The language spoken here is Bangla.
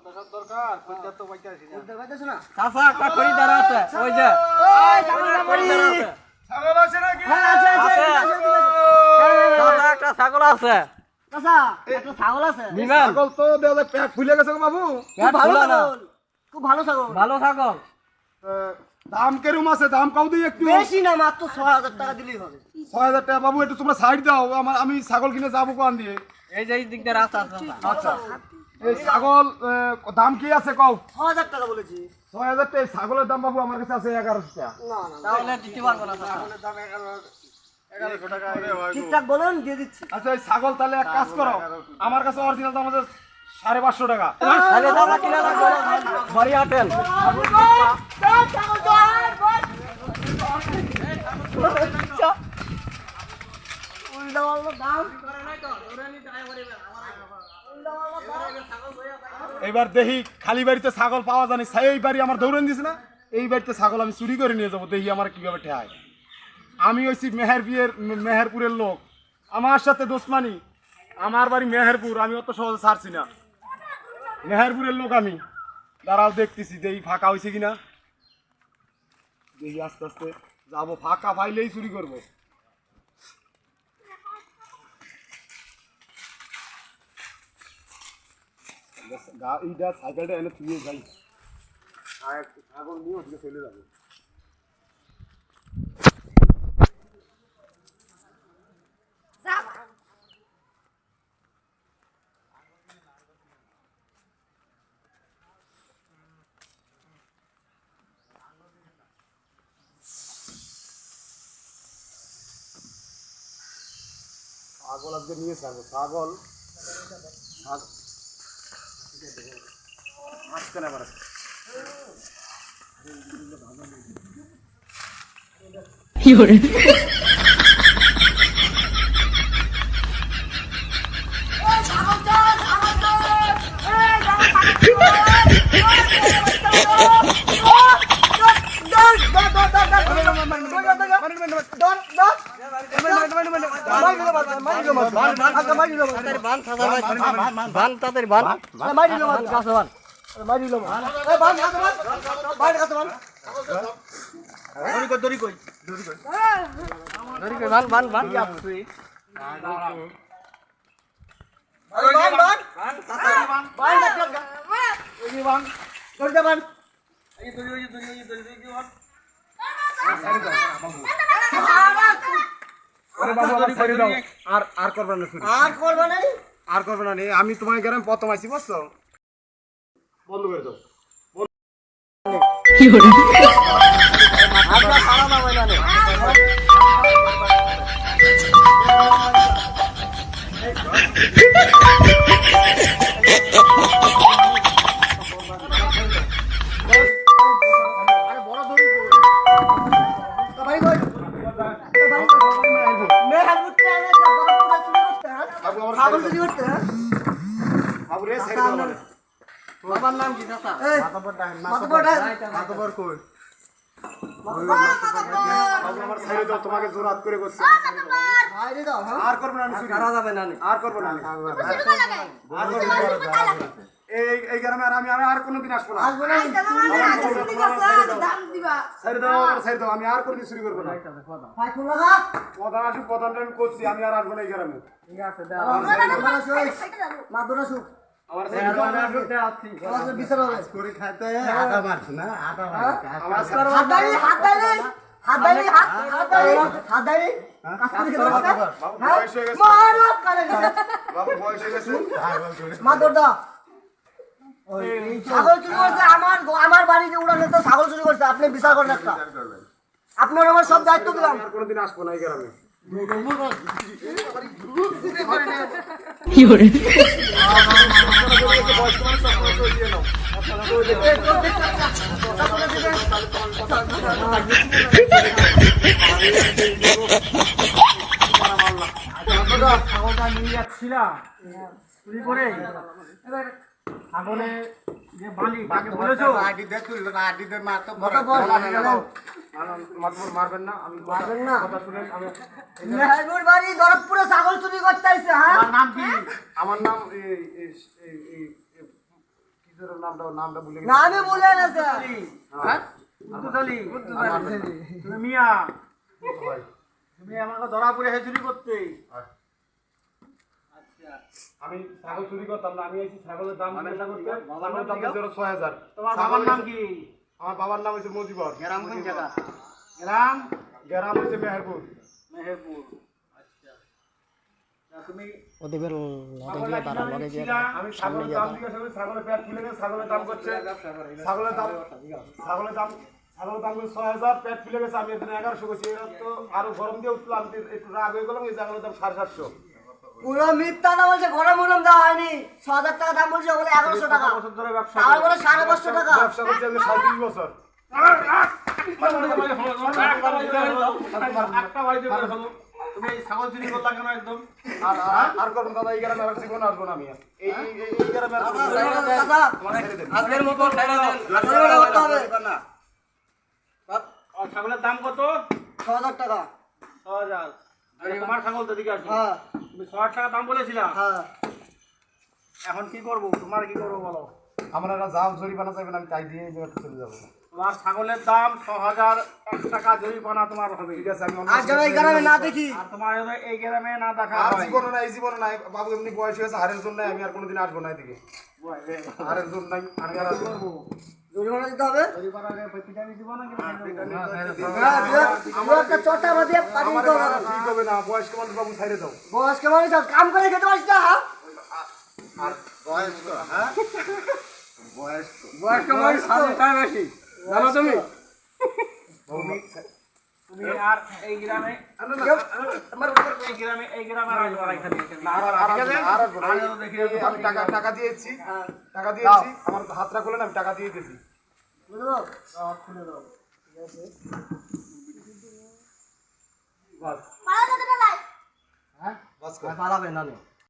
দরকার কোনটা তো পাইতাছি না কোনটা পাইতাছ না চাচা একটা খরিদার আছে ওই যে ওই খরিদার আছে ছাগল আছে নাকি হ্যাঁ আছে চাচা একটা ছাগল আছে চাচা একটা ছাগল আছে নিবেন ছাগল তো দেওয়া পেট ফুলে গেছে গো বাবু খুব ভালো ছাগল খুব ভালো ছাগল ভালো ছাগল দাম কেরম আছে দাম কাউ দিই একটু বেশি না মাত্র ৬০০০ টাকা দিলেই হবে ৬০০০ টাকা বাবু একটু তোমরা সাইড দাও আমি ছাগল কিনে যাবো কোন দিয়ে এই যে এই দিক দিয়ে রাস্তা আছে আচ্ছা এই ছাগল দাম কি আছে কও ৬০০০ টাকা বলেছি ৬০০০ টাকা ছাগলের দাম বাবু আমার কাছে আছে ১১০০ টাকা না না তাহলে দিতে পারবো না চাচা ছাগলের দাম ১১০০ টাকা ঠিকঠাক বলেন দিয়ে দিচ্ছি আচ্ছা এই ছাগল তাহলে এক কাজ করো আমার কাছে অরিজিনাল দাম আছে ৫৫০ টাকা তাহলে চাচা কিনা লাগবে বাড়ি আটেন এবার দেখি খালি বাড়িতে ছাগল পাওয়া জানি এই বাড়ি আমার দৌড়ান দিছে না এই বাড়িতে ছাগল আমি চুরি করে নিয়ে যাবো দেখি আমার কিভাবে ঠেহায় আমি হচ্ছি মেহেরপুরের লোক আমার সাথে দোস্তানি আমার বাড়ি মেহেরপুর আমি অত সহজে ছাড়ছি না মেহেরপুরের লোক আমি দাঁড়াও দেখতেছি দেখি ফাঁকা হয়েছে কিনা দেখি আস্তে আস্তে যাবো ফাঁকা পাইলেই চুরি করবো এইটা সাইকেলটা এনে তুই যাই ছাগল নিয়ে ওদিকে চলে যাবে ছাগল আজকে নিয়ে যাবো ছাগল আসছে না পারে কি করে আর করবে না আমি তোমার গ্রামে প্রথম আইছি বুঝছো বন্ধ করে দাও কি করে বাবার নাম কি চাচা তোমাকে জোরাত করে করছি আর করবো না করা যাবে না আর করবো না এই গ্রামে আর আমি আর কোনোদিন আসবো না ছেড়ে দাও আমি আর কোনোদিন চুরি করবো না প্রধান আসুক প্রধানটা আমি করছি আমি আর আসবো না এই গ্রামে ঠিক আছে আমার ছাগল চুরি করছে আমার বাড়িতে উড়ানে তো ছাগল চুরি করছে আপনি বিচার করেন একটা আপনার আমার সব দায়িত্ব দিলাম কোনোদিন আসবো না এই গ্রামে কি করে ছাগলটা নিয়ে যাচ্ছিলাম চুরি করে ছাগলে যে মালিক তাকে বলেছো মারবেন না আমি কথা শুনেন আমি মেহেরপুর বাড়ি দরদপুরে ছাগল চুরি করতে আইছে হ্যাঁ নাম কি আমার নাম নামটা ভুলে গেছি। না আমি বলে গেছে হ্যাঁ কুদ্দুসালি তুমি মিয়া তুমি আমাকে ধরা পড়ে হে চুরি করতে আচ্ছা আমি ছাগল চুরি করতাম না, আমি এসেছি ছাগলের দাম জিজ্ঞাসা করতে। ছাগলের দাম ছিল ৬,০০০। তোমার বাবার নাম কি আমার বাবার নাম হচ্ছে মজিবর। গ্রাম কোন জায়গা গ্রাম গ্রাম হচ্ছে মেহেরপুর। মেহেরপুর আচ্ছা তা তুমি ওদের লগে গিয়ে আমি ছাগলের দাম জিজ্ঞাসা করি, ছাগলের পেট ফুলে গেছে, ছাগলের দাম করছে ছাগলের দাম ৬,০০০, পেট ফুলে গেছে। আমি এখানে ১১০০ করছি। এরা তো আরো গরম দিয়ে উঠলো, আমি একটু রাগ হয়ে গেলাম। এই ছাগলের দাম ৭৫০। পুরো মিথ্যা না বলছে, গরম গরম দেওয়া হয়নি। ৬,০০০ টাকা দাম বলছে, ওখানে ১১০০ টাকা, বছর ধরে ব্যবসা আর বলে ৫৫০ টাকা। ব্যবসা করছি আমি ৩৭ বছর। একটা বাড়িতে করে ফেলো তুমি এই ছাগল চুরি করলা কেন একদম আর করবো দাদা, এই গ্রামে আর জীবনে আসবো না আমি আর। এই গ্রামে আর আসবো না। দাদা, আজকের মতো ছেড়ে দেন জরিমানা করতে হবে। আর ছাগলের দাম কত ৬,০০০ টাকা। ৬,০০০ আরে তোমার ছাগল তো দিকে আসো হ্যাঁ তুমি ৬০০ টাকা দাম বলেছিলা হ্যাঁ। এখন কি করবো তোমার কি করবো বলো আমরা একটা জাম জরিমানা চাইবেন, আমি তাই দিয়ে এই জায়গাতে চলে যাবো। তোমার ছাগলের দাম ৬,০০০ টাকা জরিমানা তোমার হবে ঠিক আছে, আমি আর যেন এই গ্রামে না দেখি। আর তোমার যেন এই গ্রামে না দেখা আর হয় জীবনে নাই, এই জীবনে নাই। বাবু এমনি বয়স হয়েছে, হারের জন্য আমি আর কোনোদিন আসবো না এদিকে। হারের জন্য নাই, আমি আর আসবো না। জরিমানা দিতে হবে। জরিমানাকে পিটানি দিব না হ্যাঁ, আমরা একটা চটা বাঁধিয়ে পাঠিয়ে আমার দিতে হবে। ঠিক হবে না, বয়স্ক মানুষ বাবু ছাইড়ে দাও। বয়স্ক মানুষ আর কাম করে খেতে পারিস না। বয়স্ক মানুষ বেশি জানো তুমি তুমি আর এই গ্রামে এই গ্রামে আসবে না এখানে আর আসবো না। আমি টাকা দিয়েছি, আমার হাতটা খুলে না, আমি টাকা দিয়ে দিয়েছি। বুঝলো? খুলে দাও বাস পালা কতটা লাই? বাস কর। পালাবে না